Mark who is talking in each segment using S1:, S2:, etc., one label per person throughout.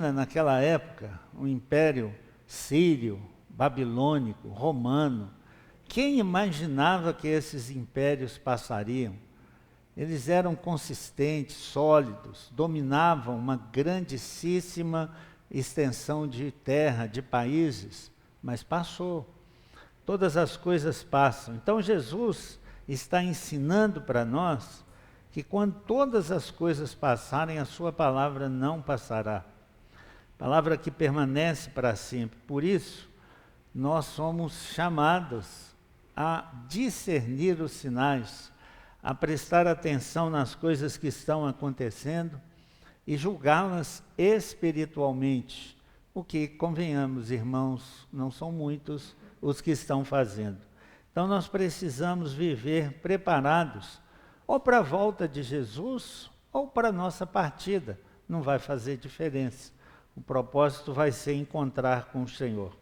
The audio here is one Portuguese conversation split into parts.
S1: Naquela época, o Império Sírio, Babilônico, Romano, quem imaginava que esses impérios passariam? Eles eram consistentes, sólidos, dominavam uma grandíssima extensão de terra, de países, mas passou. Todas as coisas passam. Então Jesus está ensinando para nós que quando todas as coisas passarem, a sua palavra não passará. Palavra que permanece para sempre. Por isso, nós somos chamados a discernir os sinais, a prestar atenção nas coisas que estão acontecendo e julgá-las espiritualmente. O que, convenhamos, irmãos, não são muitos os que estão fazendo. Então nós precisamos viver preparados, ou para a volta de Jesus, ou para a nossa partida. Não vai fazer diferença. O propósito vai ser encontrar com o Senhor.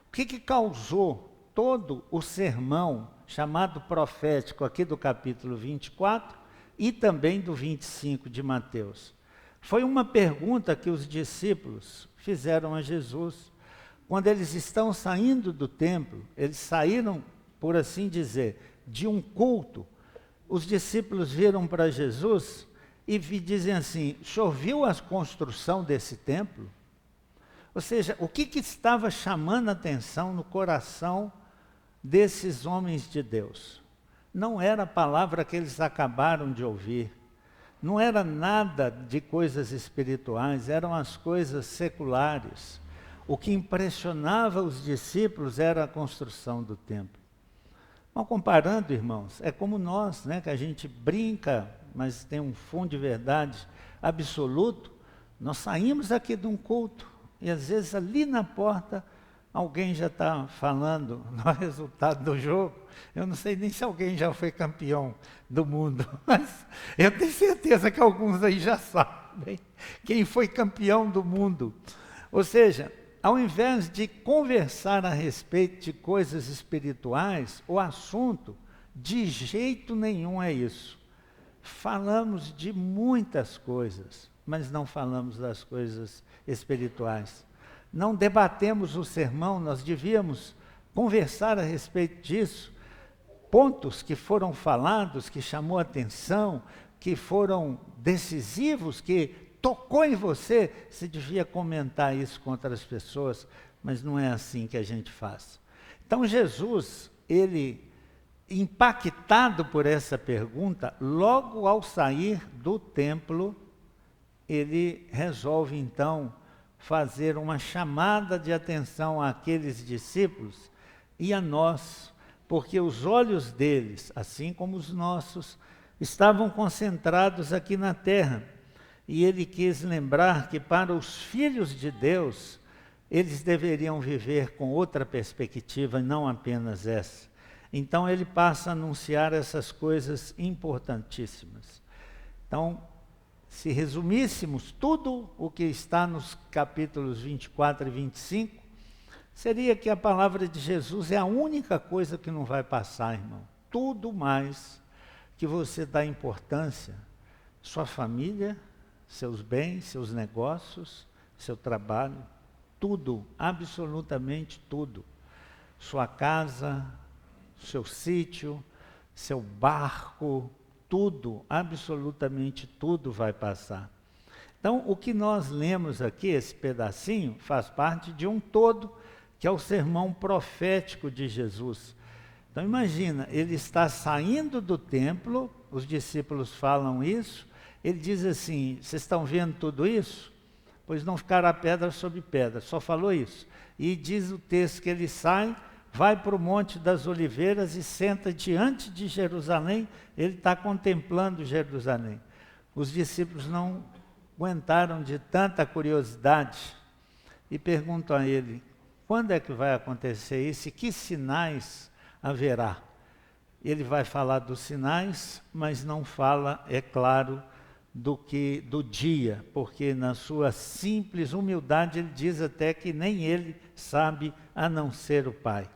S1: O que causou todo o sermão chamado profético aqui do capítulo 24 e também do 25 de Mateus? Foi uma pergunta que os discípulos fizeram a Jesus. Quando eles estão saindo do templo, eles saíram, por assim dizer, de um culto. Os discípulos viram para Jesus e dizem assim: o senhor viu a construção desse templo? Ou seja, o que estava chamando a atenção no coração desses homens de Deus? Não era a palavra que eles acabaram de ouvir, não era nada de coisas espirituais, eram as coisas seculares. O que impressionava os discípulos era a construção do templo. Mal comparando, irmãos, é como nós, né, que a gente brinca, mas tem um fundo de verdade absoluto. Nós saímos aqui de um culto e às vezes ali na porta alguém já está falando no resultado do jogo. Eu não sei nem se alguém já foi campeão do mundo, mas eu tenho certeza que alguns aí já sabem quem foi campeão do mundo. Ou seja, ao invés de conversar a respeito de coisas espirituais, o assunto de jeito nenhum é isso. Falamos de muitas coisas, mas não falamos das coisas espirituais. Não debatemos o sermão, nós devíamos conversar a respeito disso. Pontos que foram falados, que chamou a atenção, que foram decisivos, que tocou em você, você devia comentar isso com outras pessoas, mas não é assim que a gente faz. Então Jesus, ele, impactado por essa pergunta, logo ao sair do templo, ele resolve então fazer uma chamada de atenção àqueles discípulos e a nós, porque os olhos deles, assim como os nossos, estavam concentrados aqui na terra. E ele quis lembrar que para os filhos de Deus, eles deveriam viver com outra perspectiva, não apenas essa. Então ele passa a anunciar essas coisas importantíssimas. Então, se resumíssemos tudo o que está nos capítulos 24 e 25, seria que a palavra de Jesus é a única coisa que não vai passar, irmão. Tudo mais que você dá importância, sua família, seus bens, seus negócios, seu trabalho, tudo, absolutamente tudo. Sua casa, seu sítio, seu barco, tudo, absolutamente tudo vai passar. Então, o que nós lemos aqui, esse pedacinho, faz parte de um todo, que é o sermão profético de Jesus. Então, imagina, ele está saindo do templo, os discípulos falam isso, ele diz assim: vocês estão vendo tudo isso? Pois não ficará pedra sobre pedra, só falou isso. E diz o texto que ele sai, vai para o Monte das Oliveiras e senta diante de Jerusalém, ele está contemplando Jerusalém. Os discípulos não aguentaram de tanta curiosidade e perguntam a ele: quando é que vai acontecer isso e que sinais haverá? Ele vai falar dos sinais, mas não fala, é claro, do dia, porque na sua simples humildade ele diz até que nem ele sabe, a não ser o Pai.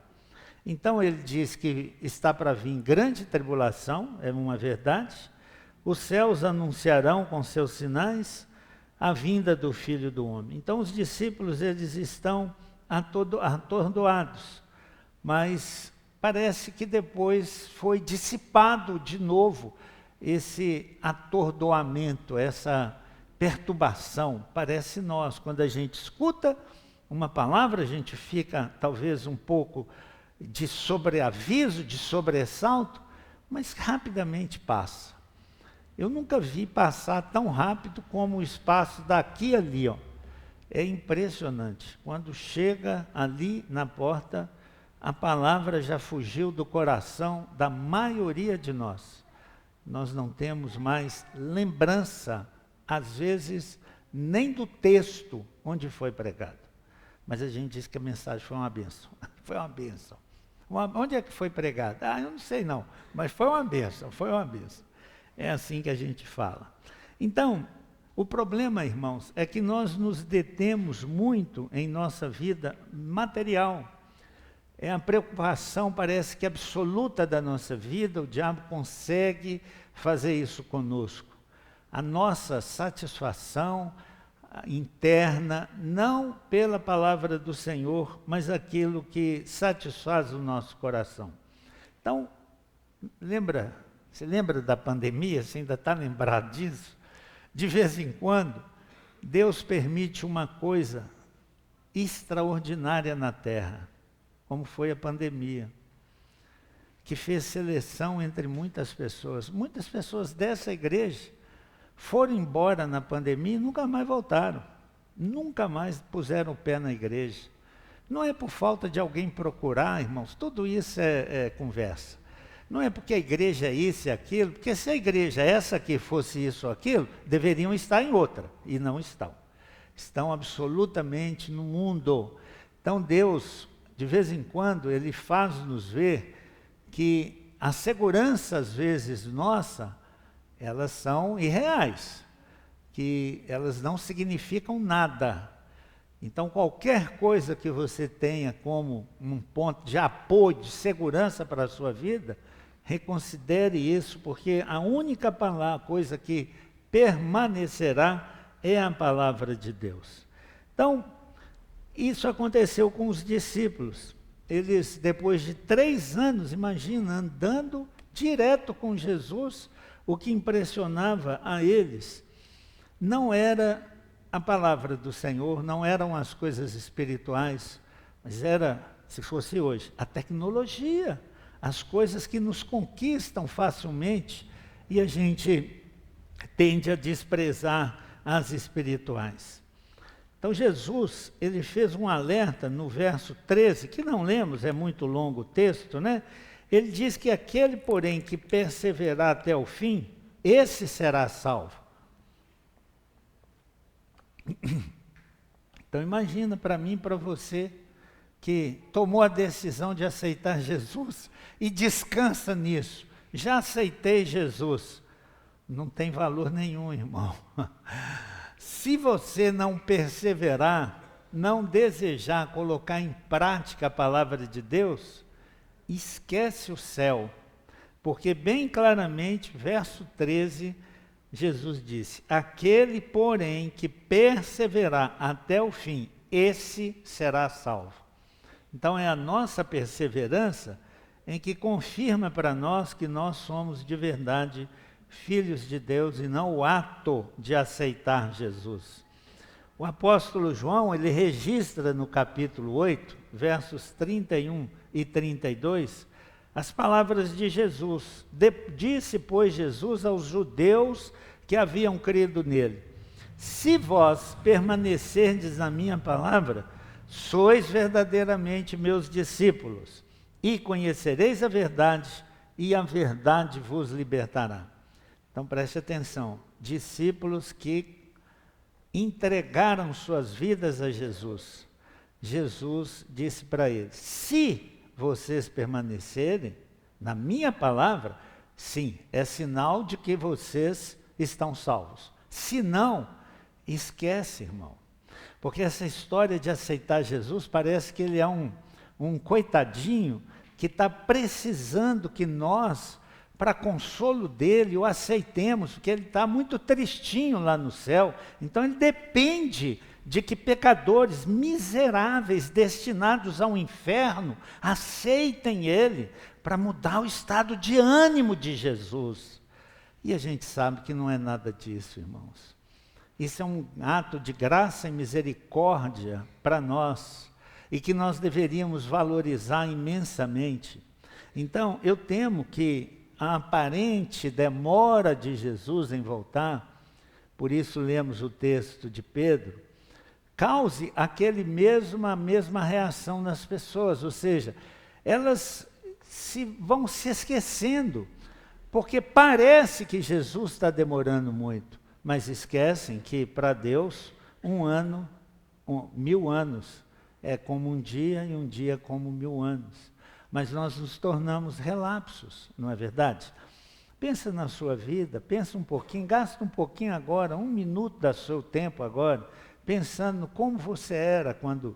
S1: Então ele diz que está para vir grande tribulação, é uma verdade. Os céus anunciarão com seus sinais, a vinda do Filho do Homem. Então os discípulos, eles estão atordoados, mas parece que depois foi dissipado de novo esse atordoamento, essa perturbação. Parece nós, quando a gente escuta uma palavra, a gente fica talvez um pouco de sobreaviso, de sobressalto, mas rapidamente passa. Eu nunca vi passar tão rápido como o espaço daqui e ali, ó. É impressionante. Quando chega ali na porta, a palavra já fugiu do coração da maioria de nós. Nós não temos mais lembrança, às vezes, nem do texto onde foi pregado. Mas a gente diz que a mensagem foi uma bênção. Foi uma bênção. Onde é que foi pregado? Eu não sei não, mas foi uma bênção, foi uma bênção. É assim que a gente fala. Então, o problema, irmãos, é que nós nos detemos muito em nossa vida material. É a preocupação, parece que absoluta da nossa vida, o diabo consegue fazer isso conosco. A nossa satisfação interna, não pela palavra do Senhor, mas aquilo que satisfaz o nosso coração. Então, você lembra da pandemia? Você ainda está lembrado disso? De vez em quando, Deus permite uma coisa extraordinária na terra, como foi a pandemia, que fez seleção entre muitas pessoas. Muitas pessoas dessa igreja foram embora na pandemia e nunca mais voltaram. Nunca mais puseram o pé na igreja. Não é por falta de alguém procurar, irmãos, tudo isso é conversa. Não é porque a igreja é isso e aquilo, porque se a igreja essa aqui fosse isso ou aquilo, deveriam estar em outra, e não estão. Estão absolutamente no mundo. Então Deus, de vez em quando, Ele faz-nos ver que a segurança, às vezes, nossa, elas são irreais, que elas não significam nada. Então, qualquer coisa que você tenha como um ponto de apoio, de segurança para a sua vida, reconsidere isso, porque a única coisa que permanecerá é a palavra de Deus. Então, isso aconteceu com os discípulos. Eles, depois de 3 anos, imagina, andando direto com Jesus, o que impressionava a eles não era a palavra do Senhor, não eram as coisas espirituais, mas era, se fosse hoje, a tecnologia, as coisas que nos conquistam facilmente e a gente tende a desprezar as espirituais. Então Jesus, ele fez um alerta no verso 13, que não lemos, é muito longo o texto, né? Ele diz que aquele, porém, que perseverar até o fim, esse será salvo. Então imagina para mim e para você, que tomou a decisão de aceitar Jesus e descansa nisso. Já aceitei Jesus. Não tem valor nenhum, irmão. Se você não perseverar, não desejar colocar em prática a palavra de Deus, esquece o céu. Porque bem claramente, verso 13, Jesus disse: aquele, porém, que perseverar até o fim, esse será salvo. Então é a nossa perseverança em que confirma para nós que nós somos de verdade filhos de Deus e não o ato de aceitar Jesus. O apóstolo João, ele registra no capítulo 8, versos 31 e 32, as palavras de Jesus. Disse, pois, Jesus aos judeus que haviam crido nele: se vós permanecerdes na minha palavra, sois verdadeiramente meus discípulos, e conhecereis a verdade, e a verdade vos libertará. Então preste atenção, discípulos que entregaram suas vidas a Jesus. Jesus disse para eles: se vocês permanecerem na minha palavra, sim, é sinal de que vocês estão salvos. Se não, esquece, irmão. Porque essa história de aceitar Jesus parece que ele é um coitadinho que está precisando que nós para consolo dele, o aceitemos, porque ele está muito tristinho lá no céu. Então ele depende de que pecadores miseráveis, destinados ao inferno, aceitem ele, para mudar o estado de ânimo de Jesus. E a gente sabe que não é nada disso, irmãos. Isso é um ato de graça e misericórdia para nós, e que nós deveríamos valorizar imensamente. Então, eu temo que a aparente demora de Jesus em voltar, por isso lemos o texto de Pedro, cause a mesma reação nas pessoas, ou seja, elas vão se esquecendo, porque parece que Jesus está demorando muito, mas esquecem que para Deus 1000 anos é como um dia e um dia como 1000 anos. Mas nós nos tornamos relapsos, não é verdade? Pensa na sua vida, pensa um pouquinho, gasta um pouquinho agora, 1 minuto do seu tempo agora, pensando como você era quando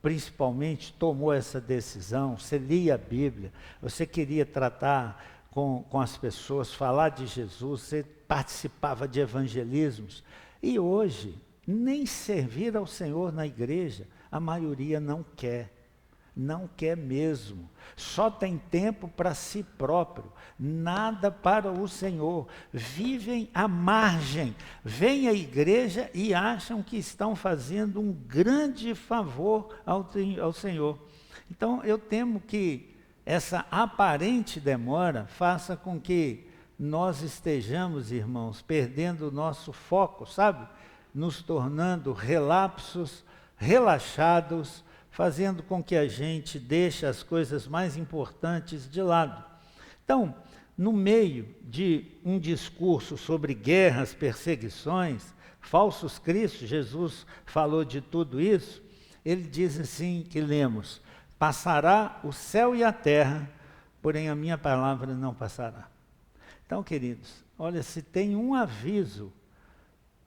S1: principalmente tomou essa decisão. Você lia a Bíblia, você queria tratar com as pessoas, falar de Jesus, você participava de evangelismos. E hoje, nem servir ao Senhor na igreja, a maioria não quer mesmo. Só tem tempo para si próprio, nada para o Senhor. Vivem à margem, vêm à igreja e acham que estão fazendo um grande favor ao Senhor. Então, eu temo que essa aparente demora faça com que nós estejamos, irmãos, perdendo o nosso foco, sabe? Nos tornando relapsos, relaxados, fazendo com que a gente deixe as coisas mais importantes de lado. Então, no meio de um discurso sobre guerras, perseguições, falsos cristos, Jesus falou de tudo isso, ele diz assim, que lemos, passará o céu e a terra, porém a minha palavra não passará. Então, queridos, olha, se tem um aviso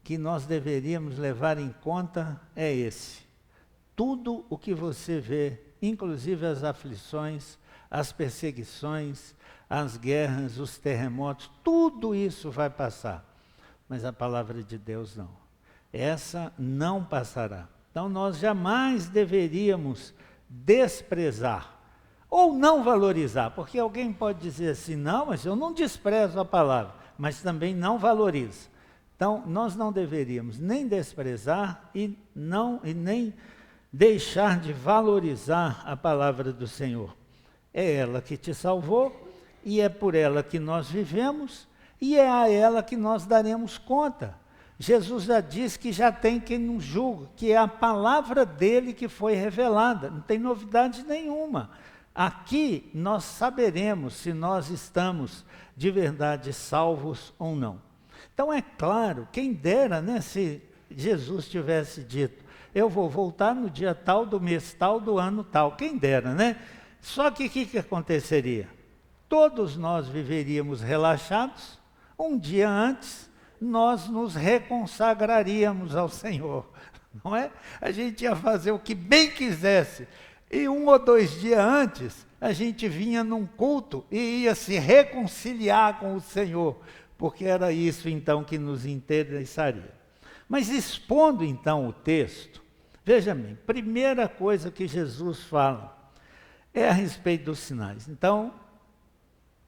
S1: que nós deveríamos levar em conta, é esse. Tudo o que você vê, inclusive as aflições, as perseguições, as guerras, os terremotos, tudo isso vai passar. Mas a palavra de Deus não. Essa não passará. Então nós jamais deveríamos desprezar ou não valorizar, porque alguém pode dizer assim, não, mas eu não desprezo a palavra, mas também não valoriza. Então nós não deveríamos nem desprezar e nem deixar de valorizar a palavra do Senhor. É ela que te salvou, e é por ela que nós vivemos, e é a ela que nós daremos conta. Jesus já disse que já tem quem nos julga, que é a palavra dele que foi revelada, não tem novidade nenhuma. Aqui nós saberemos se nós estamos de verdade salvos ou não. Então é claro, quem dera, né, se Jesus tivesse dito, eu vou voltar no dia tal, do mês tal, do ano tal. Quem dera, né? Só que o que aconteceria? Todos nós viveríamos relaxados. Um dia antes, nós nos reconsagraríamos ao Senhor. Não é? A gente ia fazer o que bem quisesse. E 1 ou 2 dias antes, a gente vinha num culto e ia se reconciliar com o Senhor. Porque era isso, então, que nos interessaria. Mas expondo, então, o texto, veja bem, primeira coisa que Jesus fala é a respeito dos sinais. Então,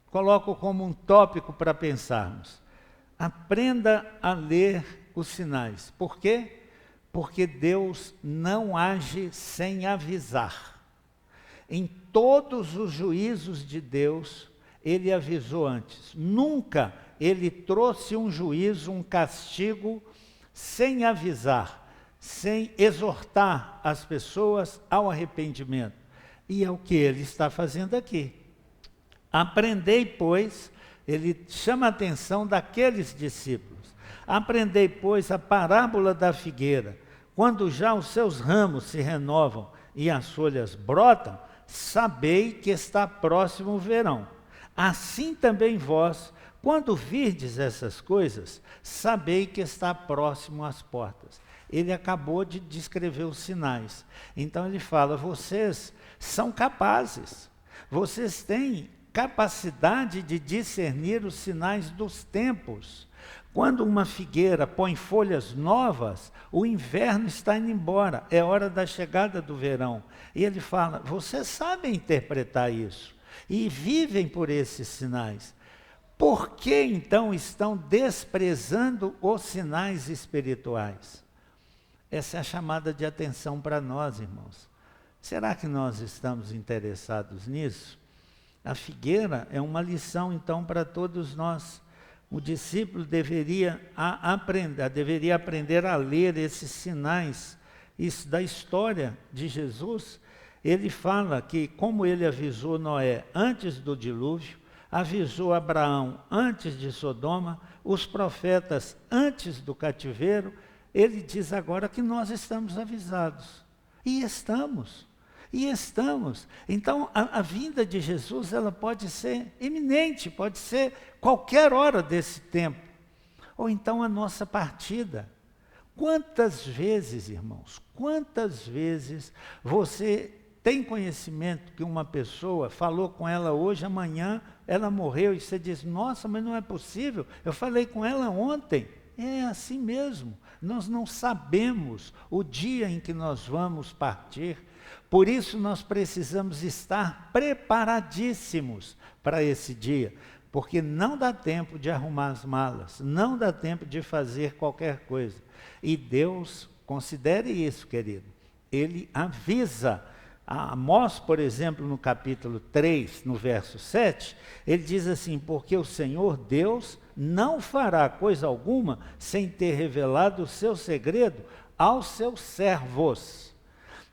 S1: coloco como um tópico para pensarmos. Aprenda a ler os sinais. Por quê? Porque Deus não age sem avisar. Em todos os juízos de Deus, Ele avisou antes. Nunca Ele trouxe um juízo, um castigo, sem avisar, sem exortar as pessoas ao arrependimento. E é o que ele está fazendo aqui. Aprendei, pois, ele chama a atenção daqueles discípulos. Aprendei, pois, a parábola da figueira. Quando já os seus ramos se renovam e as folhas brotam, sabei que está próximo o verão. Assim também vós, quando virdes essas coisas, sabei que está próximo às portas. Ele acabou de descrever os sinais. Então ele fala, vocês são capazes, vocês têm capacidade de discernir os sinais dos tempos. Quando uma figueira põe folhas novas, o inverno está indo embora, é hora da chegada do verão. E ele fala, vocês sabem interpretar isso e vivem por esses sinais. Por que então estão desprezando os sinais espirituais? Essa é a chamada de atenção para nós, irmãos. Será que nós estamos interessados nisso? A figueira é uma lição, então, para todos nós. O discípulo deveria aprender a ler esses sinais. Isso da história de Jesus, ele fala que, como ele avisou Noé antes do dilúvio, avisou Abraão antes de Sodoma, os profetas antes do cativeiro, ele diz agora que nós estamos avisados. E estamos. Então, a vinda de Jesus, ela pode ser iminente, pode ser qualquer hora desse tempo. Ou então a nossa partida. Quantas vezes, irmãos, quantas vezes você tem conhecimento que uma pessoa falou com ela hoje, amanhã ela morreu, e você diz, nossa, mas não é possível, eu falei com ela ontem. É assim mesmo, nós não sabemos o dia em que nós vamos partir. Por isso nós precisamos estar preparadíssimos para esse dia, porque não dá tempo de arrumar as malas, não dá tempo de fazer qualquer coisa. E Deus, considere isso, querido, Ele avisa. Amós, por exemplo, no capítulo 3, no verso 7, ele diz assim, porque o Senhor Deus não fará coisa alguma sem ter revelado o seu segredo aos seus servos.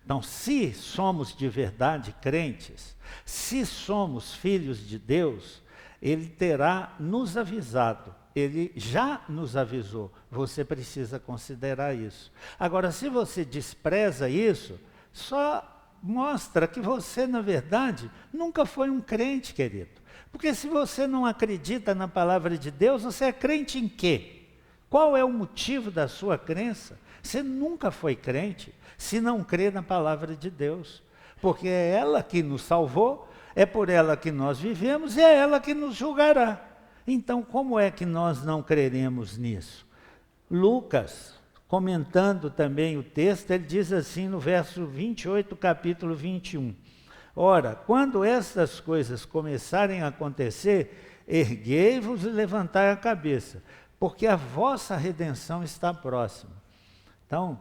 S1: Então, se somos de verdade crentes, se somos filhos de Deus, Ele terá nos avisado, Ele já nos avisou, você precisa considerar isso. Agora, se você despreza isso, só mostra que você, na verdade, nunca foi um crente, querido. Porque se você não acredita na palavra de Deus, você é crente em quê? Qual é o motivo da sua crença? Você nunca foi crente se não crê na palavra de Deus. Porque é ela que nos salvou, é por ela que nós vivemos e é ela que nos julgará. Então, como é que nós não creremos nisso? Lucas, comentando também o texto, ele diz assim no verso 28, capítulo 21. Ora, quando estas coisas começarem a acontecer, erguei-vos e levantai a cabeça, porque a vossa redenção está próxima. Então,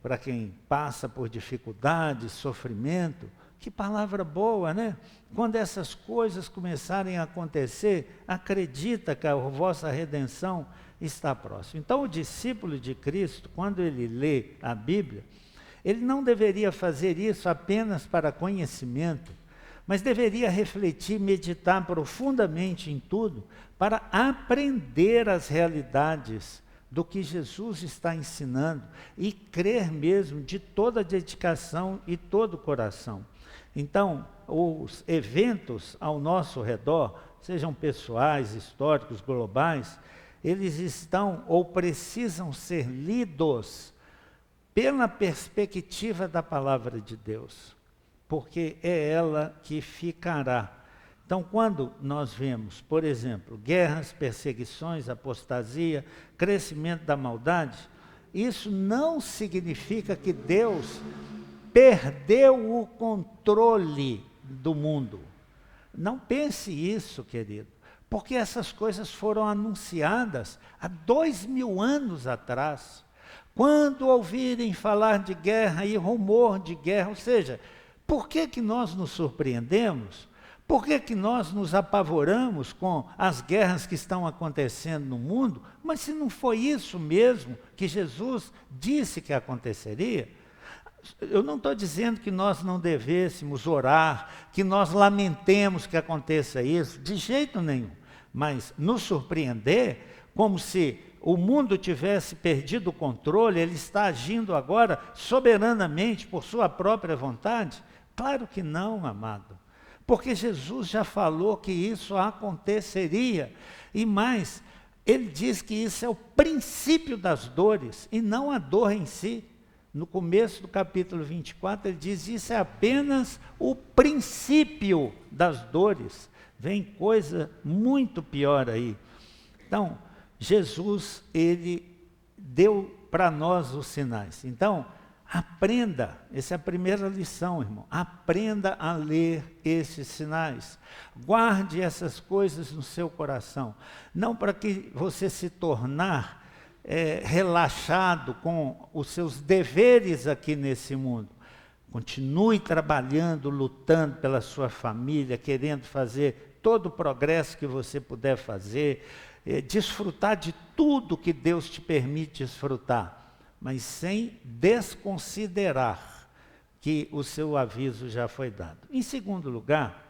S1: para quem passa por dificuldades, sofrimento, que palavra boa, né? Quando essas coisas começarem a acontecer, acredita que a vossa redenção está próxima. Então, o discípulo de Cristo, quando ele lê a Bíblia, ele não deveria fazer isso apenas para conhecimento, mas deveria refletir, meditar profundamente em tudo, para aprender as realidades do que Jesus está ensinando e crer mesmo de toda a dedicação e todo o coração. Então, os eventos ao nosso redor, sejam pessoais, históricos, globais, eles estão ou precisam ser lidos pela perspectiva da palavra de Deus, porque é ela que ficará. Então, quando nós vemos, por exemplo, guerras, perseguições, apostasia, crescimento da maldade, isso não significa que Deus perdeu o controle do mundo. Não pense isso, querido, porque essas coisas foram anunciadas há 2000 anos atrás. Quando ouvirem falar de guerra e rumor de guerra, ou seja, por que nós nos surpreendemos? Por que nós nos apavoramos com as guerras que estão acontecendo no mundo? Mas se não foi isso mesmo que Jesus disse que aconteceria? Eu não estou dizendo que nós não devêssemos orar, que nós lamentemos que aconteça isso, de jeito nenhum. Mas nos surpreender, como se o mundo tivesse perdido o controle, ele está agindo agora soberanamente por sua própria vontade? Claro que não, amado. Porque Jesus já falou que isso aconteceria. E mais, ele diz que isso é o princípio das dores, e não a dor em si. No começo do capítulo 24, ele diz, isso é apenas o princípio das dores. Vem coisa muito pior aí. Então, Jesus, ele deu para nós os sinais. Então, aprenda, essa é a primeira lição, irmão. Aprenda a ler esses sinais. Guarde essas coisas no seu coração. Não para que você se tornar relaxado com os seus deveres aqui nesse mundo. Continue trabalhando, lutando pela sua família, querendo fazer todo o progresso que você puder fazer, desfrutar de tudo que Deus te permite desfrutar, mas sem desconsiderar que o seu aviso já foi dado. Em segundo lugar,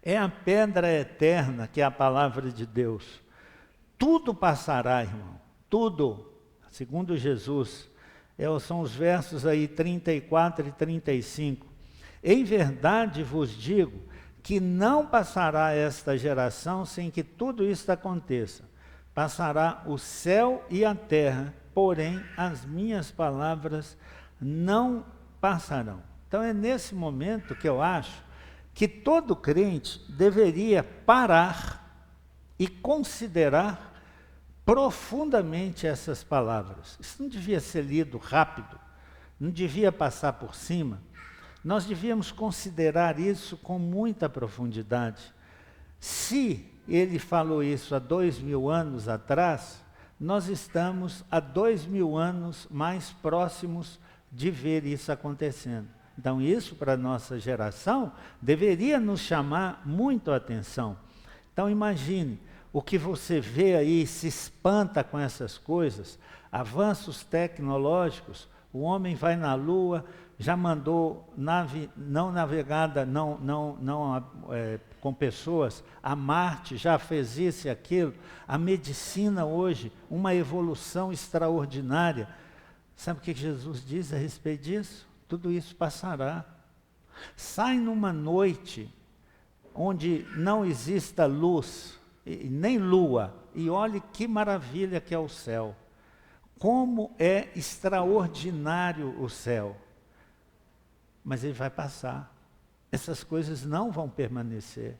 S1: é a pedra eterna que é a palavra de Deus. Tudo passará, irmão, tudo, segundo Jesus, são os versos aí 34 e 35. Em verdade vos digo que não passará esta geração sem que tudo isto aconteça. Passará o céu e a terra, porém as minhas palavras não passarão. Então é nesse momento que eu acho que todo crente deveria parar e considerar profundamente essas palavras. Isso não devia ser lido rápido, não devia passar por cima. Nós devíamos considerar isso com muita profundidade. Se ele falou isso há 2000 anos atrás, nós estamos há 2000 anos mais próximos de ver isso acontecendo. Então isso para a nossa geração deveria nos chamar muito a atenção. Então imagine, o que você vê aí, se espanta com essas coisas, avanços tecnológicos, o homem vai na Lua, já mandou nave não navegada, com pessoas a Marte, já fez isso e aquilo. A medicina hoje, uma evolução extraordinária. Sabe o que Jesus diz a respeito disso? Tudo isso passará. Sai numa noite onde não exista luz, nem lua, e olhe que maravilha que é o céu. Como é extraordinário o céu. Mas ele vai passar. Essas coisas não vão permanecer.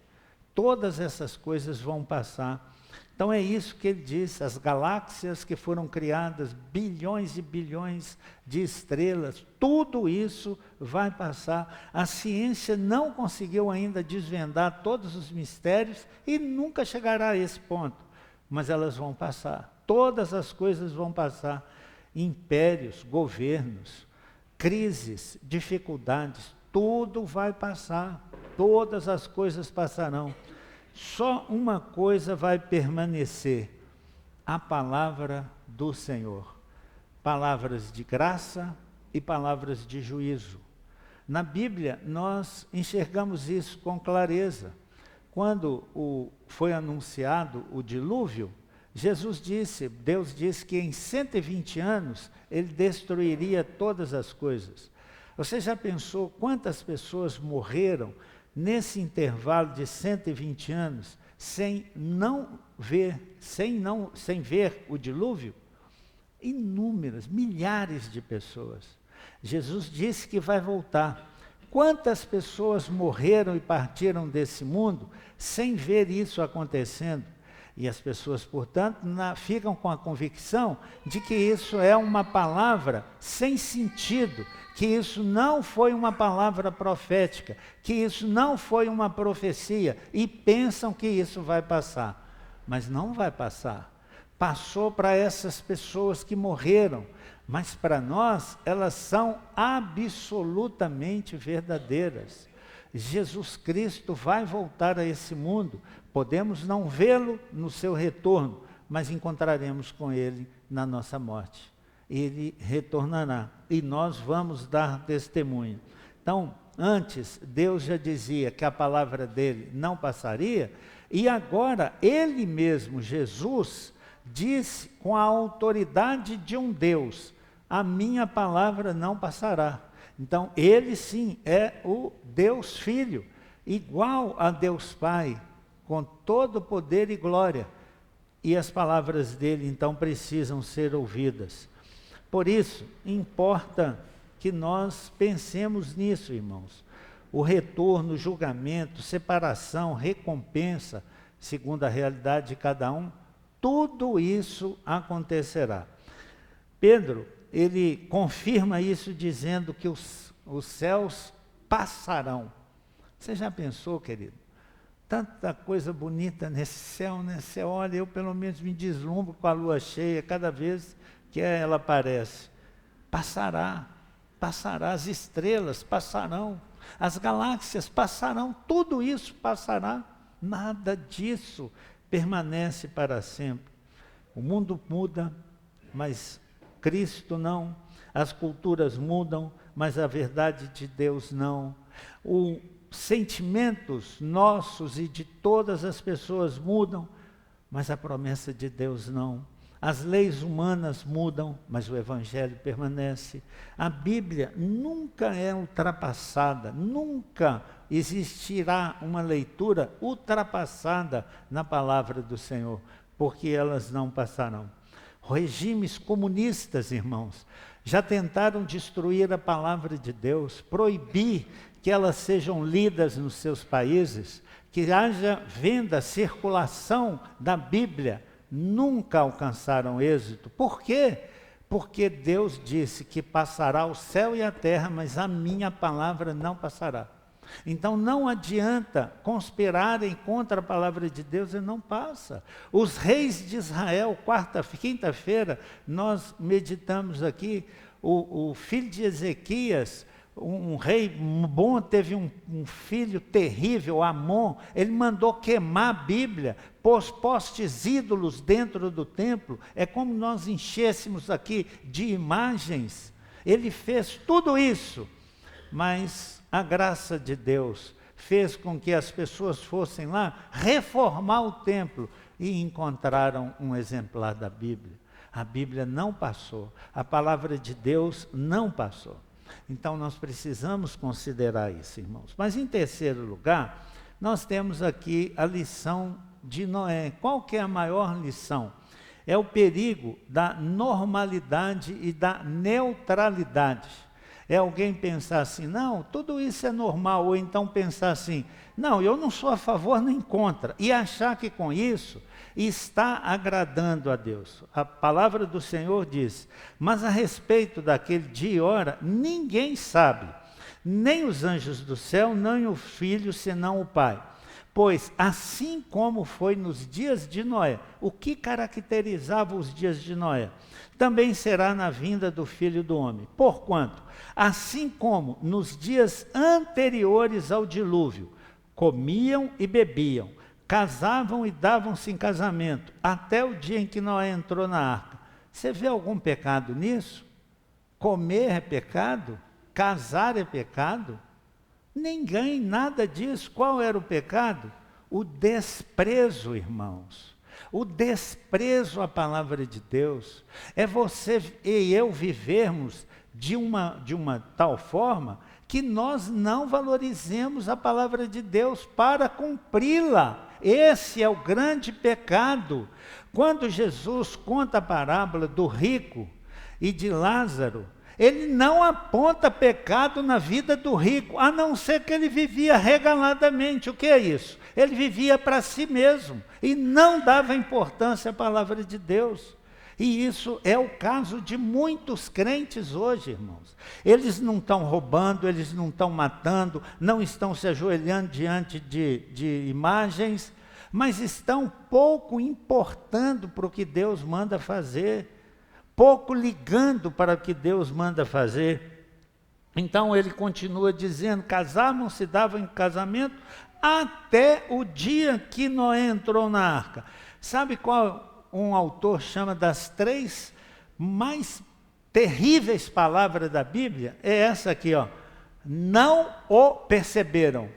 S1: Todas essas coisas vão passar. Então é isso que ele diz, as galáxias que foram criadas, bilhões e bilhões de estrelas, tudo isso vai passar. A ciência não conseguiu ainda desvendar todos os mistérios e nunca chegará a esse ponto, mas elas vão passar. Todas as coisas vão passar. Impérios, governos, crises, dificuldades, tudo vai passar. Todas as coisas passarão. Só uma coisa vai permanecer: a palavra do Senhor. Palavras de graça e palavras de juízo. Na Bíblia, nós enxergamos isso com clareza. Quando foi anunciado o dilúvio, Deus disse que em 120 anos ele destruiria todas as coisas. Você já pensou quantas pessoas morreram nesse intervalo de 120 anos sem ver o dilúvio? Inúmeras, milhares de pessoas. Jesus disse que vai voltar. Quantas pessoas morreram e partiram desse mundo sem ver isso acontecendo? E as pessoas, portanto, ficam com a convicção de que isso é uma palavra sem sentido, que isso não foi uma palavra profética, que isso não foi uma profecia, e pensam que isso vai passar. Mas não vai passar. Passou para essas pessoas que morreram, mas para nós elas são absolutamente verdadeiras. Jesus Cristo vai voltar a esse mundo. Podemos não vê-lo no seu retorno, mas encontraremos com ele na nossa morte. Ele retornará e nós vamos dar testemunho. Então, antes, Deus já dizia que a palavra dele não passaria, e agora ele mesmo, Jesus, disse com a autoridade de um Deus: a minha palavra não passará. Então, ele sim é o Deus Filho, igual a Deus Pai, com todo poder e glória. E as palavras dele, então, precisam ser ouvidas. Por isso, importa que nós pensemos nisso, irmãos. O retorno, o julgamento, separação, recompensa, segundo a realidade de cada um, tudo isso acontecerá. Pedro, ele confirma isso dizendo que os céus passarão. Você já pensou, querido? Tanta coisa bonita nesse céu, né? Você olha, eu pelo menos me deslumbro com a lua cheia cada vez que ela aparece. Passará, as estrelas passarão, as galáxias passarão, tudo isso passará. Nada disso permanece para sempre. O mundo muda, mas Cristo não. As culturas mudam, mas a verdade de Deus não. Os sentimentos nossos e de todas as pessoas mudam, mas a promessa de Deus não. As leis humanas mudam, mas o Evangelho permanece. A Bíblia nunca é ultrapassada, nunca existirá uma leitura ultrapassada na palavra do Senhor, porque elas não passarão. Regimes comunistas, irmãos, já tentaram destruir a palavra de Deus, proibir que elas sejam lidas nos seus países, que haja venda, circulação da Bíblia. Nunca alcançaram êxito. Por quê? Porque Deus disse que passará o céu e a terra, mas a minha palavra não passará. Então não adianta conspirarem contra a palavra de Deus e não passa. Os reis de Israel, quinta-feira, nós meditamos aqui, o filho de Ezequias, um rei bom, teve um filho terrível, Amon. Ele mandou queimar a Bíblia, pôs postes ídolos dentro do templo. É como nós enchêssemos aqui de imagens. Ele fez tudo isso, mas a graça de Deus fez com que as pessoas fossem lá reformar o templo e encontraram um exemplar da Bíblia. A Bíblia não passou, a palavra de Deus não passou. Então nós precisamos considerar isso, irmãos. Mas em terceiro lugar, nós temos aqui a lição de Noé. Qual que é a maior lição? É o perigo da normalidade e da neutralidade. É alguém pensar assim, não, tudo isso é normal, ou então pensar assim, não, eu não sou a favor nem contra, e achar que com isso está agradando a Deus. A palavra do Senhor diz, mas a respeito daquele dia e hora, ninguém sabe, nem os anjos do céu, nem o Filho, senão o Pai. Pois assim como foi nos dias de Noé, o que caracterizava os dias de Noé? Também será na vinda do Filho do Homem. Porquanto, assim como nos dias anteriores ao dilúvio, comiam e bebiam, casavam e davam-se em casamento, até o dia em que Noé entrou na arca. Você vê algum pecado nisso? Comer é pecado? Casar é pecado? Ninguém, nada disso. Qual era o pecado? O desprezo, irmãos. O desprezo à palavra de Deus. É você e eu vivermos de uma tal forma que nós não valorizemos a palavra de Deus para cumpri-la. Esse é o grande pecado. Quando Jesus conta a parábola do rico e de Lázaro, ele não aponta pecado na vida do rico, a não ser que ele vivia regaladamente. O que é isso? Ele vivia para si mesmo e não dava importância à palavra de Deus. E isso é o caso de muitos crentes hoje, irmãos. Eles não estão roubando, eles não estão matando, não estão se ajoelhando diante de imagens, mas estão pouco importando para o que Deus manda fazer, pouco ligando para o que Deus manda fazer. Então ele continua dizendo, casavam-se, davam em casamento, até o dia que Noé entrou na arca. Sabe qual um autor chama das 3 mais terríveis palavras da Bíblia? É essa aqui, ó. Não o perceberam.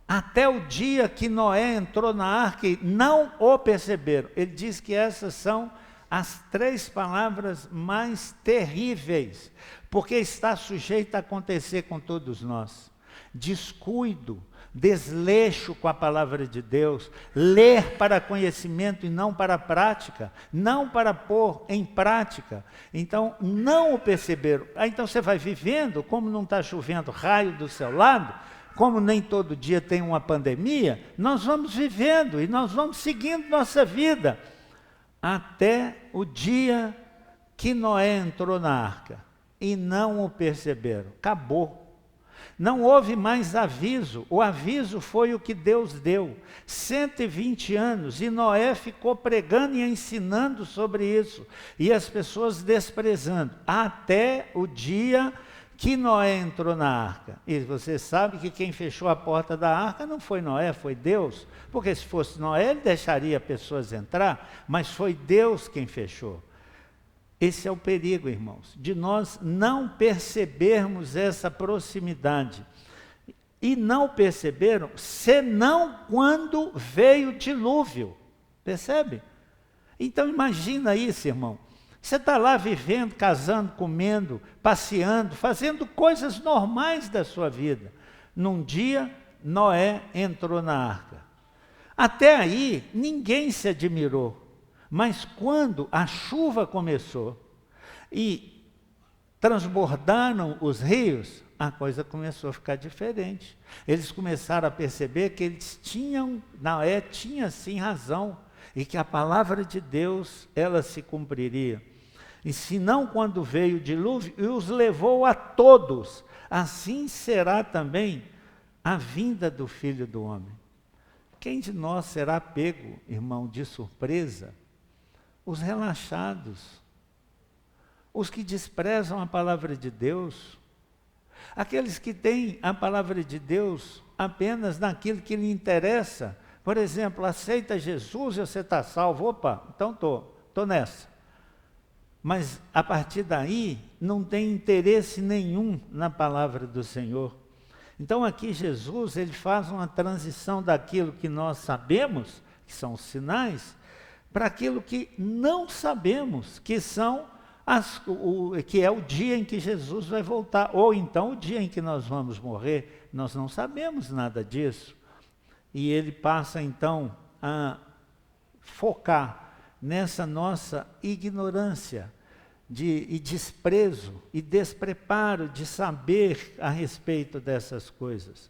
S1: Até o dia que Noé entrou na arca, não o perceberam. Ele diz que essas são as 3 palavras mais terríveis, porque está sujeito a acontecer com todos nós. Descuido, desleixo com a palavra de Deus, ler para conhecimento e não para prática, não para pôr em prática. Então, não o perceberam. Então você vai vivendo, como não está chovendo raio do seu lado, como nem todo dia tem uma pandemia, nós vamos vivendo e nós vamos seguindo nossa vida, até o dia que Noé entrou na arca, e não o perceberam. Acabou. Não houve mais aviso. O aviso foi o que Deus deu. 120 anos, e Noé ficou pregando e ensinando sobre isso, e as pessoas desprezando, até o dia que Noé entrou na arca. E você sabe que quem fechou a porta da arca não foi Noé, foi Deus. Porque se fosse Noé, ele deixaria pessoas entrar, mas foi Deus quem fechou. Esse é o perigo, irmãos, de nós não percebermos essa proximidade. E não perceberam, senão quando veio o dilúvio. Percebe? Então imagina isso, irmão. Você está lá vivendo, casando, comendo, passeando, fazendo coisas normais da sua vida. Num dia, Noé entrou na arca. Até aí, ninguém se admirou. Mas quando a chuva começou e transbordaram os rios, a coisa começou a ficar diferente. Eles começaram a perceber que Noé tinha sim razão, e que a palavra de Deus, ela se cumpriria. E se não, quando veio o dilúvio e os levou a todos, assim será também a vinda do Filho do Homem. Quem de nós será pego, irmão, de surpresa? Os relaxados, os que desprezam a palavra de Deus, aqueles que têm a palavra de Deus apenas naquilo que lhe interessa. Por exemplo, aceita Jesus e você está salvo. Opa, então estou nessa. Mas a partir daí não tem interesse nenhum na palavra do Senhor. Então aqui Jesus, ele faz uma transição daquilo que nós sabemos, que são os sinais, para aquilo que não sabemos, que que é o dia em que Jesus vai voltar, ou então o dia em que nós vamos morrer. Nós não sabemos nada disso. E ele passa então a focar nessa nossa ignorância e desprezo e despreparo de saber a respeito dessas coisas.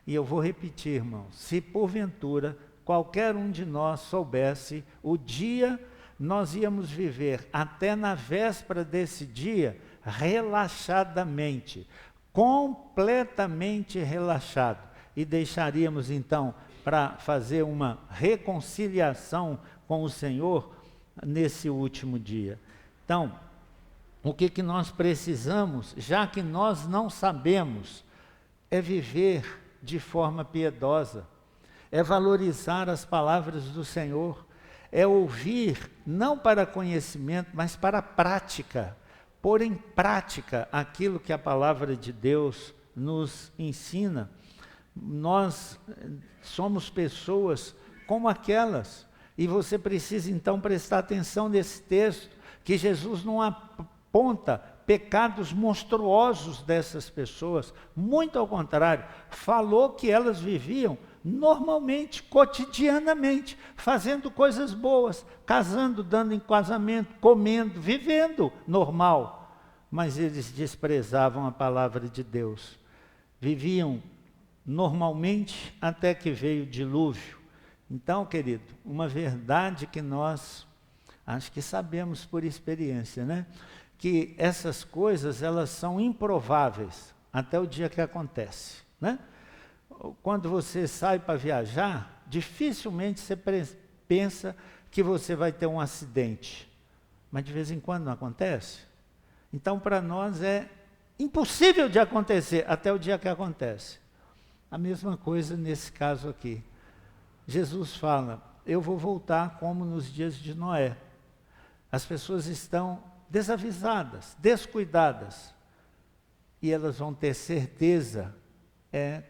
S1: E eu vou repetir, irmãos, se porventura qualquer um de nós soubesse o dia, nós íamos viver até na véspera desse dia relaxadamente, completamente relaxado, e deixaríamos então para fazer uma reconciliação com o Senhor nesse último dia. Então, o que nós precisamos, já que nós não sabemos, é viver de forma piedosa, é valorizar as palavras do Senhor, é ouvir, não para conhecimento, mas para prática, pôr em prática aquilo que a palavra de Deus nos ensina. Nós somos pessoas como aquelas, e você precisa então prestar atenção nesse texto, que Jesus não aponta pecados monstruosos dessas pessoas, muito ao contrário, falou que elas viviam normalmente, cotidianamente, fazendo coisas boas, casando, dando em casamento, comendo, vivendo normal, mas eles desprezavam a palavra de Deus, viviam normalmente até que veio o dilúvio. Então, querido, uma verdade que nós, acho que sabemos por experiência, né? Que essas coisas, elas são improváveis até o dia que acontece, né? Quando você sai para viajar, dificilmente você pensa que você vai ter um acidente, mas de vez em quando não acontece. Então, para nós é impossível de acontecer até o dia que acontece. A mesma coisa nesse caso aqui. Jesus fala, eu vou voltar como nos dias de Noé. As pessoas estão desavisadas, descuidadas, e elas vão ter certeza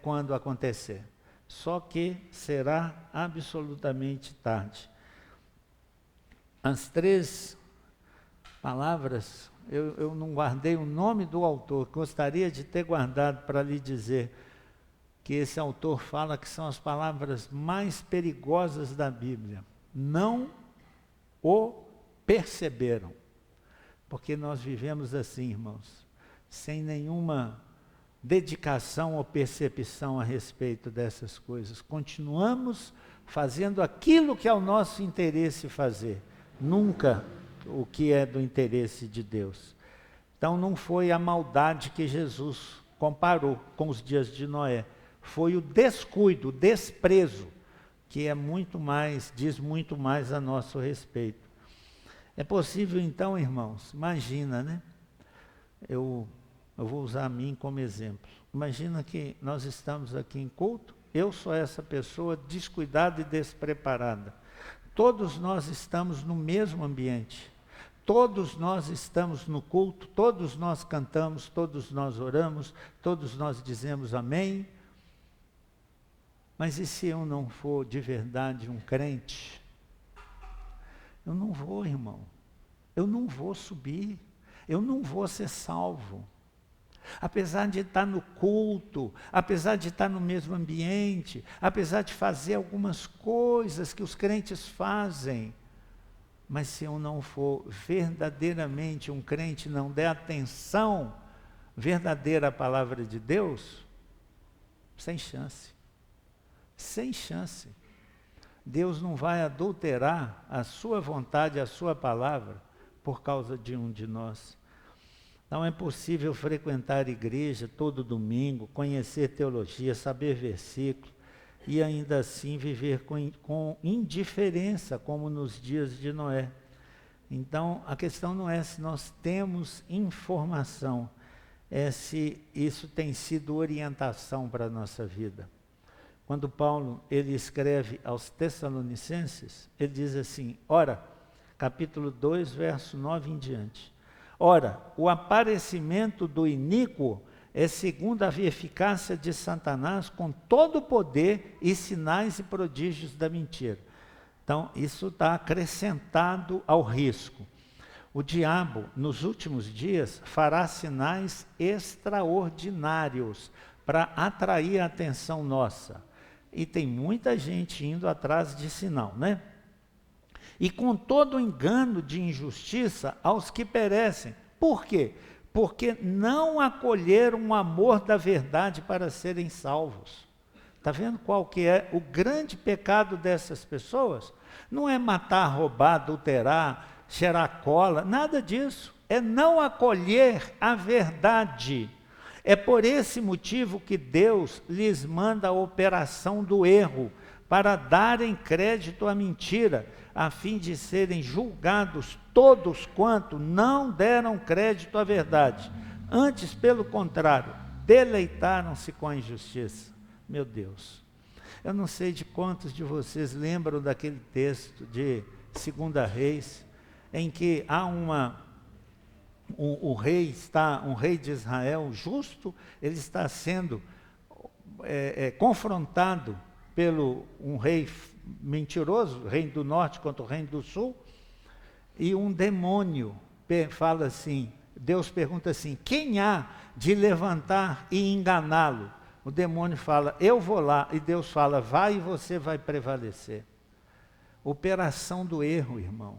S1: quando acontecer. Só que será absolutamente tarde. As 3 palavras, eu não guardei o nome do autor, gostaria de ter guardado para lhe dizer. que esse autor fala que são as palavras mais perigosas da Bíblia. Não o perceberam. Porque nós vivemos assim, irmãos, sem nenhuma dedicação ou percepção a respeito dessas coisas. Continuamos fazendo aquilo que é o nosso interesse fazer, nunca o que é do interesse de Deus. Então não foi a maldade que Jesus comparou com os dias de Noé, foi o descuido, o desprezo, que é muito mais, diz muito mais a nosso respeito. É possível então, irmãos, imagina, né? Eu vou usar a mim como exemplo. Imagina que nós estamos aqui em culto, eu sou essa pessoa descuidada e despreparada. Todos nós estamos no mesmo ambiente. Todos nós estamos no culto, todos nós cantamos, todos nós oramos, todos nós dizemos amém. Mas e se eu não for de verdade um crente? Eu não vou, irmão. Eu não vou subir. Eu não vou ser salvo. Apesar de estar no culto, apesar de estar no mesmo ambiente, apesar de fazer algumas coisas que os crentes fazem, mas se eu não for verdadeiramente um crente, não der atenção verdadeira à palavra de Deus, sem chance. Sem chance. Deus não vai adulterar a sua vontade, a sua palavra, por causa de um de nós. Não é possível frequentar a igreja todo domingo, conhecer teologia, saber versículos, e ainda assim viver com indiferença, como nos dias de Noé. Então, a questão não é se nós temos informação, é se isso tem sido orientação para a nossa vida. Quando Paulo ele escreve aos Tessalonicenses, ele diz assim, ora, capítulo 2, verso 9 em diante. Ora, o aparecimento do iníquo é segundo a eficácia de Satanás com todo o poder e sinais e prodígios da mentira. Então, isso está acrescentado ao risco. O diabo, nos últimos dias, fará sinais extraordinários para atrair a atenção nossa. E tem muita gente indo atrás de sinal, né? E com todo o engano de injustiça aos que perecem. Por quê? Porque não acolheram o amor da verdade para serem salvos. Está vendo qual que é o grande pecado dessas pessoas? Não é matar, roubar, adulterar, cheirar cola, nada disso. É não acolher a verdade. É por esse motivo que Deus lhes manda a operação do erro, para darem crédito à mentira, a fim de serem julgados todos quanto não deram crédito à verdade. Antes, pelo contrário, deleitaram-se com a injustiça. Meu Deus, eu não sei de quantos de vocês lembram daquele texto de 2 Reis, em que há um rei de Israel justo, ele está sendo confrontado pelo um rei mentiroso, reino do norte contra o reino do sul, e um demônio fala assim, Deus pergunta assim, quem há de levantar e enganá-lo? O demônio fala, eu vou lá, e Deus fala, vai e você vai prevalecer. Operação do erro, irmão.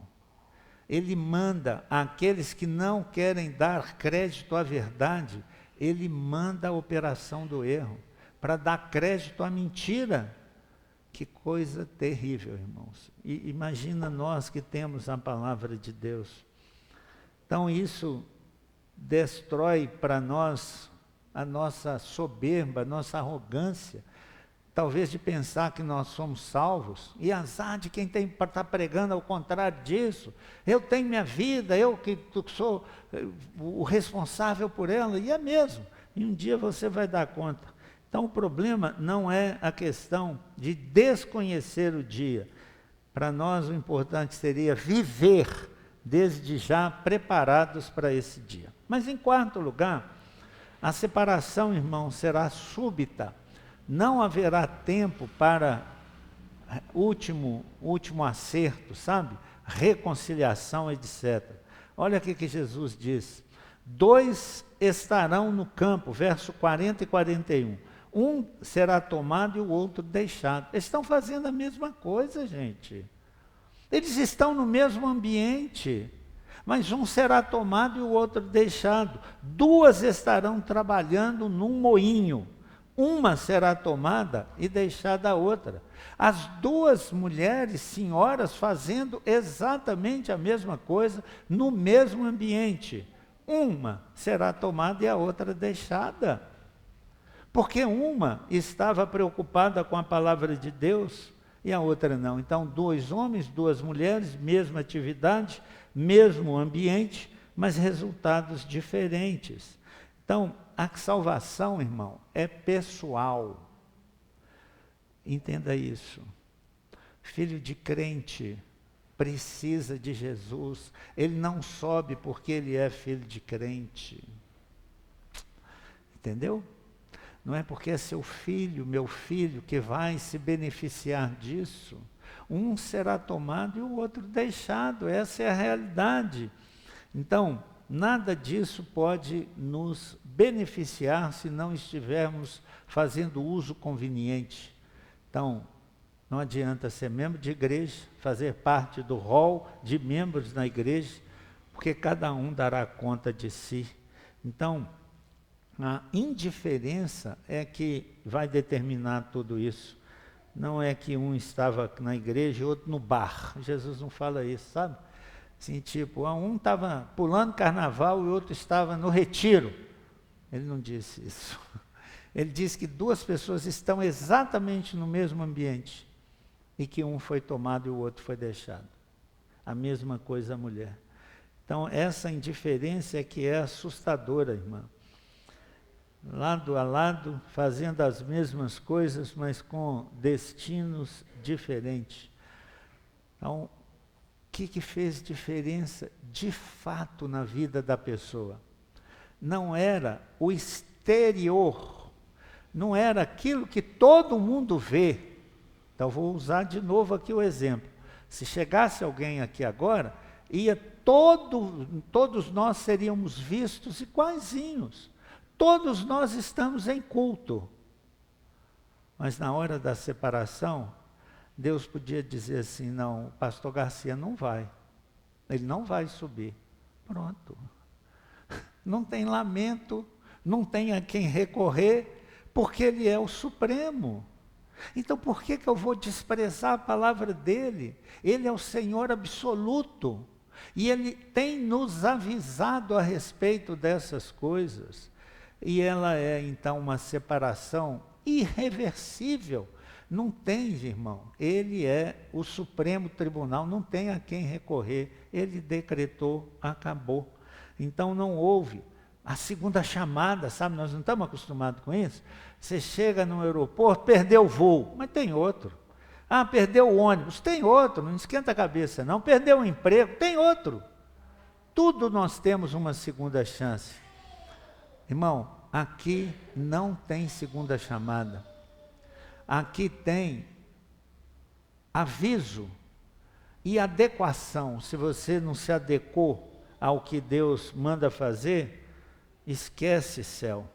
S1: Ele manda àqueles que não querem dar crédito à verdade, ele manda a operação do erro, para dar crédito à mentira. Que coisa terrível, irmãos. E imagina nós que temos a palavra de Deus. Então isso destrói para nós a nossa soberba, a nossa arrogância, talvez de pensar que nós somos salvos, e azar de quem está pregando ao contrário disso. Eu tenho minha vida, eu que sou o responsável por ela, e é mesmo. E um dia você vai dar conta. Então o problema não é a questão de desconhecer o dia. Para nós o importante seria viver desde já preparados para esse dia. Mas em quarto lugar, a separação, irmão, será súbita. Não haverá tempo para último acerto, sabe? Reconciliação, etc. Olha o que Jesus diz. 2 estarão no campo, verso 40 e 41. Um será tomado e o outro deixado. Eles estão fazendo a mesma coisa, gente. Eles estão no mesmo ambiente, mas um será tomado e o outro deixado. Duas estarão trabalhando num moinho. Uma será tomada e deixada a outra. As duas mulheres, senhoras, fazendo exatamente a mesma coisa no mesmo ambiente. Uma será tomada e a outra deixada. Porque uma estava preocupada com a palavra de Deus e a outra não. Então, 2 homens, 2 mulheres, mesma atividade, mesmo ambiente, mas resultados diferentes. Então, a salvação, irmão, é pessoal. Entenda isso. Filho de crente precisa de Jesus. Ele não sobe porque ele é filho de crente. Entendeu? Não é porque é seu filho, meu filho, que vai se beneficiar disso. Um será tomado e o outro deixado. Essa é a realidade. Então, nada disso pode nos beneficiar se não estivermos fazendo uso conveniente. Então, não adianta ser membro de igreja, fazer parte do rol de membros na igreja, porque cada um dará conta de si. Então, a indiferença é que vai determinar tudo isso. Não é que um estava na igreja e outro no bar. Jesus não fala isso, sabe? Assim, tipo, um estava pulando carnaval e o outro estava no retiro. Ele não disse isso. Ele disse que 2 pessoas estão exatamente no mesmo ambiente e que um foi tomado e o outro foi deixado. A mesma coisa a mulher. Então, essa indiferença é que é assustadora, irmã. Lado a lado, fazendo as mesmas coisas, mas com destinos diferentes. Então, o que fez diferença de fato na vida da pessoa? Não era o exterior, não era aquilo que todo mundo vê. Então, vou usar de novo aqui o exemplo. Se chegasse alguém aqui agora, todos nós seríamos vistos iguaizinhos. Todos nós estamos em culto. Mas na hora da separação, Deus podia dizer assim, não, o pastor Garcia não vai. Ele não vai subir. Pronto. Não tem lamento, não tem a quem recorrer, porque ele é o Supremo. Então por que eu vou desprezar a palavra dele? Ele é o Senhor absoluto. E ele tem nos avisado a respeito dessas coisas. E ela é, então, uma separação irreversível. Não tem, irmão. Ele é o Supremo Tribunal, não tem a quem recorrer. Ele decretou, acabou. Então, não houve a segunda chamada, sabe? Nós não estamos acostumados com isso. Você chega no aeroporto, perdeu o voo, mas tem outro. Ah, perdeu o ônibus, tem outro. Não esquenta a cabeça, não. Perdeu o emprego, tem outro. Tudo nós temos uma segunda chance. Irmão, aqui não tem segunda chamada. Aqui tem aviso e adequação. Se você não se adequou ao que Deus manda fazer, esquece céu.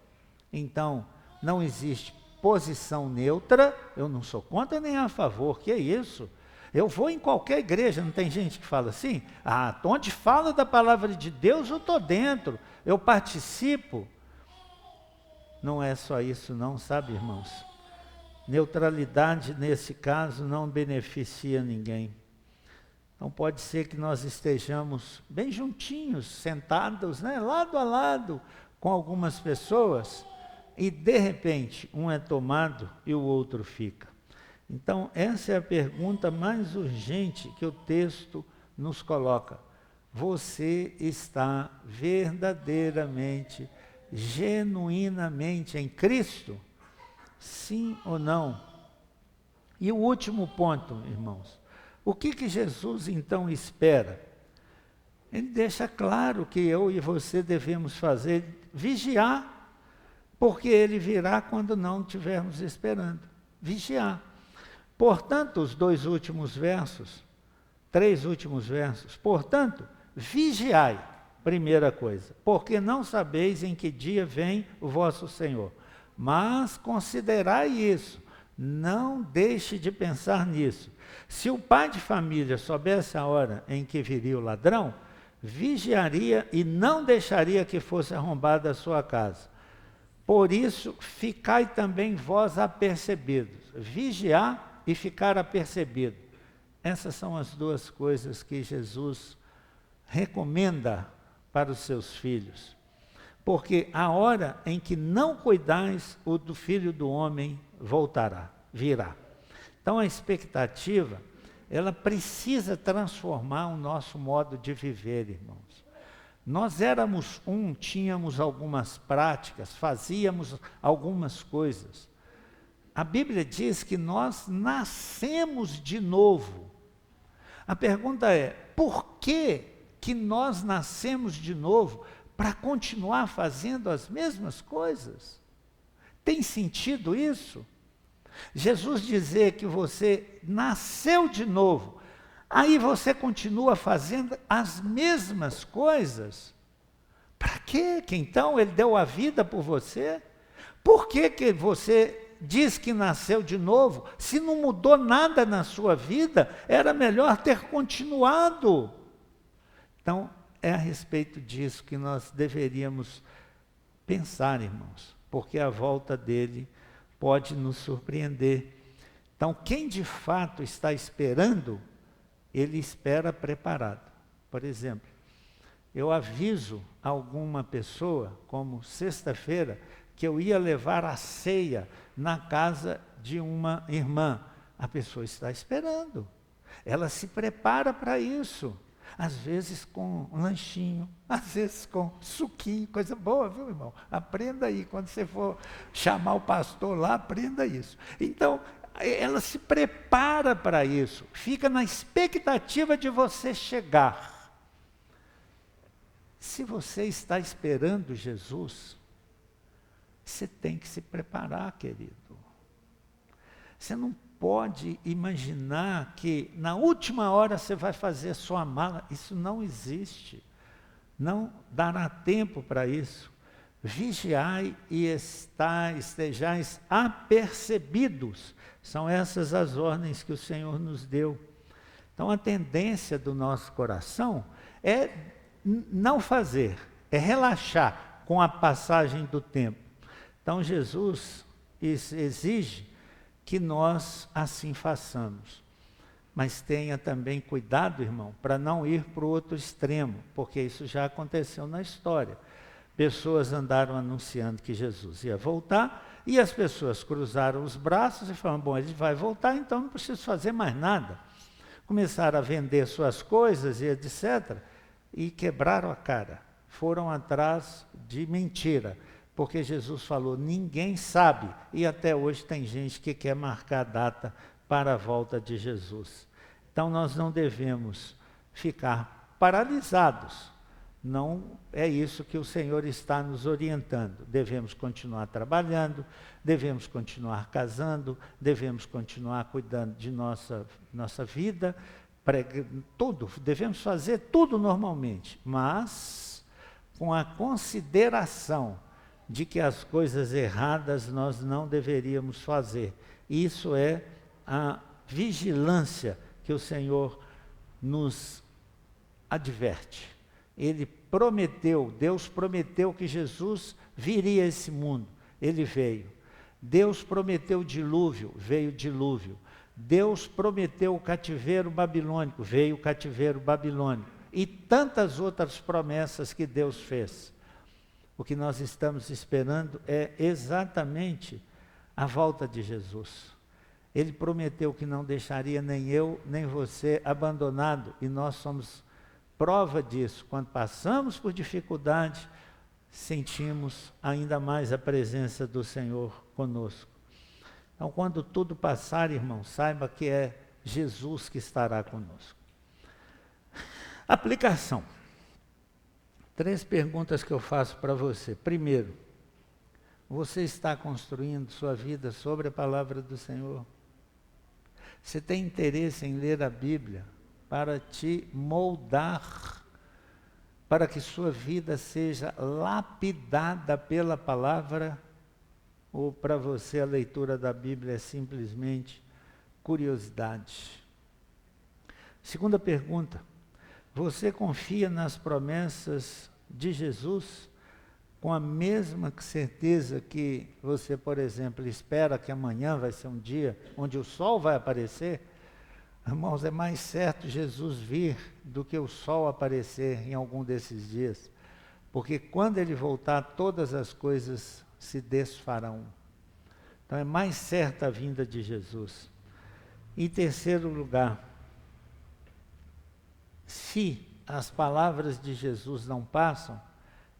S1: Então, não existe posição neutra. Eu não sou contra nem a favor. Que é isso? Eu vou em qualquer igreja, não tem gente que fala assim? Ah, onde fala da palavra de Deus, eu estou dentro. Eu participo. Não é só isso não, sabe, irmãos? Neutralidade, nesse caso, não beneficia ninguém. Então, pode ser que nós estejamos bem juntinhos, sentados, né, lado a lado, com algumas pessoas, e, de repente, um é tomado e o outro fica. Então, essa é a pergunta mais urgente que o texto nos coloca. Você está verdadeiramente, genuinamente em Cristo? Sim ou não? E o último ponto, irmãos. O que Jesus então espera? Ele deixa claro que eu e você devemos fazer, vigiar, porque ele virá quando não estivermos esperando. Vigiar. Portanto, os 3 últimos versos, portanto, vigiai. Primeira coisa, porque não sabeis em que dia vem o vosso Senhor. Mas considerai isso, não deixe de pensar nisso. Se o pai de família soubesse a hora em que viria o ladrão, vigiaria e não deixaria que fosse arrombada a sua casa. Por isso, ficai também vós apercebidos. Vigiar e ficar apercebido. Essas são as duas coisas que Jesus recomenda para os seus filhos. Porque a hora em que não cuidais, o do Filho do Homem virá. Então a expectativa, ela precisa transformar o nosso modo de viver, irmãos. Nós éramos tínhamos algumas práticas, fazíamos algumas coisas. A Bíblia diz que nós nascemos de novo. A pergunta é, por que nós nascemos de novo para continuar fazendo as mesmas coisas? Tem sentido isso? Jesus dizer que você nasceu de novo, aí você continua fazendo as mesmas coisas? Para quê? Que então ele deu a vida por você? Por que você diz que nasceu de novo? Se não mudou nada na sua vida, era melhor ter continuado. Então, é a respeito disso que nós deveríamos pensar, irmãos, porque a volta dele pode nos surpreender. Então, quem de fato está esperando, ele espera preparado. Por exemplo, eu aviso alguma pessoa, como sexta-feira, que eu ia levar a ceia na casa de uma irmã. A pessoa está esperando. Ela se prepara para isso. Às vezes com um lanchinho, às vezes com suquinho, coisa boa, viu, irmão? Aprenda aí, quando você for chamar o pastor lá, aprenda isso. Então, ela se prepara para isso, fica na expectativa de você chegar. Se você está esperando Jesus, você tem que se preparar, querido. Você não pode imaginar que na última hora você vai fazer sua mala. Isso não existe. Não dará tempo para isso. Vigiai e estejais apercebidos. São essas as ordens que o Senhor nos deu. Então a tendência do nosso coração é não fazer, é relaxar com a passagem do tempo. Então Jesus exige que nós assim façamos. Mas tenha também cuidado, irmão, para não ir para o outro extremo, porque isso já aconteceu na história. Pessoas andaram anunciando que Jesus ia voltar, e as pessoas cruzaram os braços e falaram, bom, ele vai voltar, então não preciso fazer mais nada. Começaram a vender suas coisas e etc., e quebraram a cara. Foram atrás de mentira. Porque Jesus falou, ninguém sabe, e até hoje tem gente que quer marcar a data para a volta de Jesus. Então nós não devemos ficar paralisados, não é isso que o Senhor está nos orientando. Devemos continuar trabalhando, devemos continuar casando, devemos continuar cuidando de nossa vida, tudo, devemos fazer tudo normalmente, mas com a consideração de que as coisas erradas nós não deveríamos fazer. Isso é a vigilância que o Senhor nos adverte. Ele prometeu, Deus prometeu que Jesus viria a esse mundo. Ele veio. Deus prometeu dilúvio, veio dilúvio. Deus prometeu o cativeiro babilônico, veio o cativeiro babilônico. E tantas outras promessas que Deus fez. O que nós estamos esperando é exatamente a volta de Jesus. Ele prometeu que não deixaria nem eu, nem você abandonado, e nós somos prova disso. Quando passamos por dificuldade, sentimos ainda mais a presença do Senhor conosco. Então, quando tudo passar, irmão, saiba que é Jesus que estará conosco. Aplicação. 3 perguntas que eu faço para você. Primeiro, você está construindo sua vida sobre a palavra do Senhor? Você tem interesse em ler a Bíblia para te moldar, para que sua vida seja lapidada pela palavra? ou para você a leitura da Bíblia é simplesmente curiosidade? Segunda pergunta: você confia nas promessas de Jesus com a mesma certeza que você, por exemplo, espera que amanhã vai ser um dia onde o sol vai aparecer? Irmãos, é mais certo Jesus vir do que o sol aparecer em algum desses dias, porque quando ele voltar, todas as coisas se desfarão. Então é mais certa a vinda de Jesus. Em terceiro lugar, se as palavras de Jesus não passam,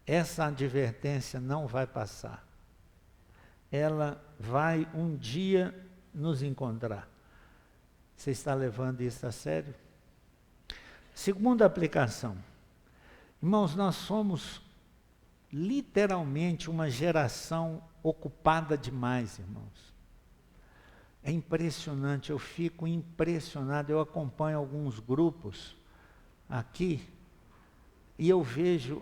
S1: essa advertência não vai passar. Ela vai um dia nos encontrar. Você está levando isso a sério? Segunda aplicação. Irmãos, nós somos literalmente uma geração ocupada demais, irmãos. É impressionante, eu fico impressionado, eu acompanho alguns grupos aqui e eu vejo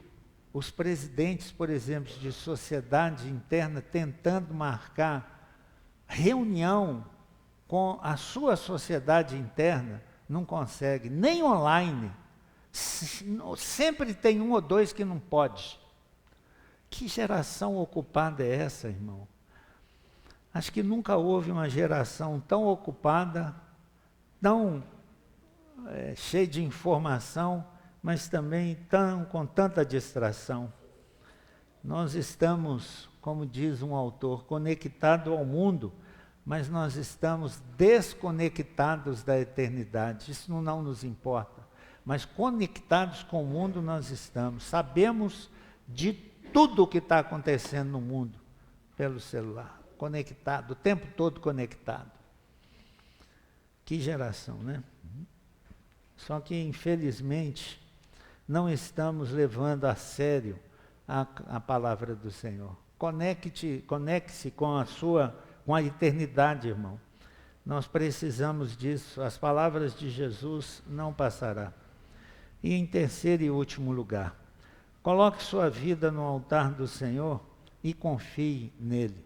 S1: os presidentes, por exemplo, de sociedade interna tentando marcar reunião com a sua sociedade interna, não consegue, nem online. Sempre tem um ou dois que não pode. Que geração ocupada é essa, irmão? Acho que nunca houve uma geração tão ocupada, tão cheia de informação, mas também com tanta distração. Nós estamos, como diz um autor, conectados ao mundo, mas nós estamos desconectados da eternidade. Isso não nos importa, mas conectados com o mundo nós estamos. Sabemos de tudo o que está acontecendo no mundo pelo celular, conectado, o tempo todo conectado. Que geração, né? Só que, infelizmente, não estamos levando a sério a palavra do Senhor. Conecte-se com a eternidade, irmão. Nós precisamos disso. As palavras de Jesus não passarão. E em terceiro e último lugar, coloque sua vida no altar do Senhor e confie nele.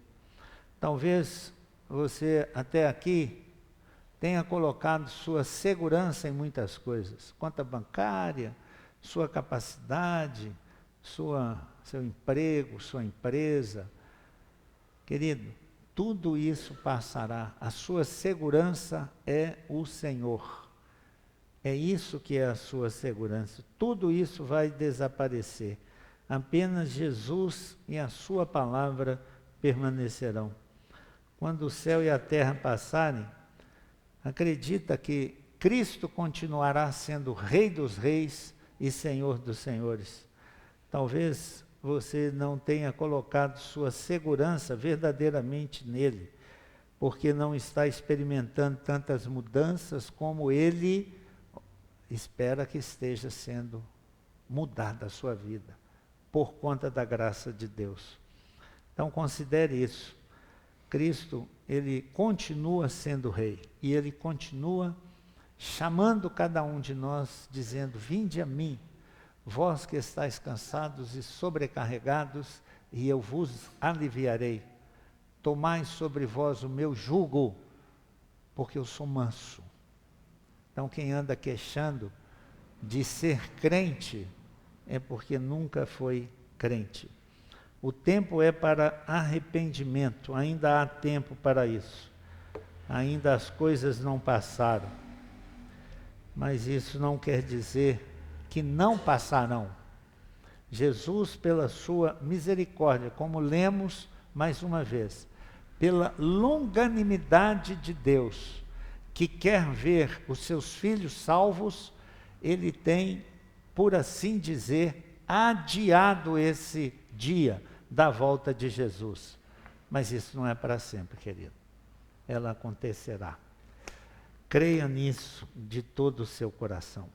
S1: Talvez você até aqui tenha colocado sua segurança em muitas coisas, conta bancária, sua capacidade, seu emprego, sua empresa. Querido, tudo isso passará. A sua segurança é o Senhor. É isso que é a sua segurança. Tudo isso vai desaparecer. Apenas Jesus e a sua palavra permanecerão. Quando o céu e a terra passarem, acredita que Cristo continuará sendo Rei dos Reis e Senhor dos Senhores. Talvez você não tenha colocado sua segurança verdadeiramente nele, porque não está experimentando tantas mudanças como ele espera que esteja sendo mudada a sua vida, por conta da graça de Deus. Então considere isso. Cristo, ele continua sendo Rei, e ele continua chamando cada um de nós, dizendo: vinde a mim, vós que estáis cansados e sobrecarregados, e eu vos aliviarei. Tomai sobre vós o meu jugo, porque eu sou manso. Então quem anda queixando de ser crente, é porque nunca foi crente. O tempo é para arrependimento, ainda há tempo para isso. Ainda as coisas não passaram. Mas isso não quer dizer que não passarão. Jesus, pela sua misericórdia, como lemos mais uma vez, pela longanimidade de Deus, que quer ver os seus filhos salvos, ele tem, por assim dizer, adiado esse dia da volta de Jesus. Mas isso não é para sempre, querido. Ela acontecerá. Creia nisso de todo o seu coração.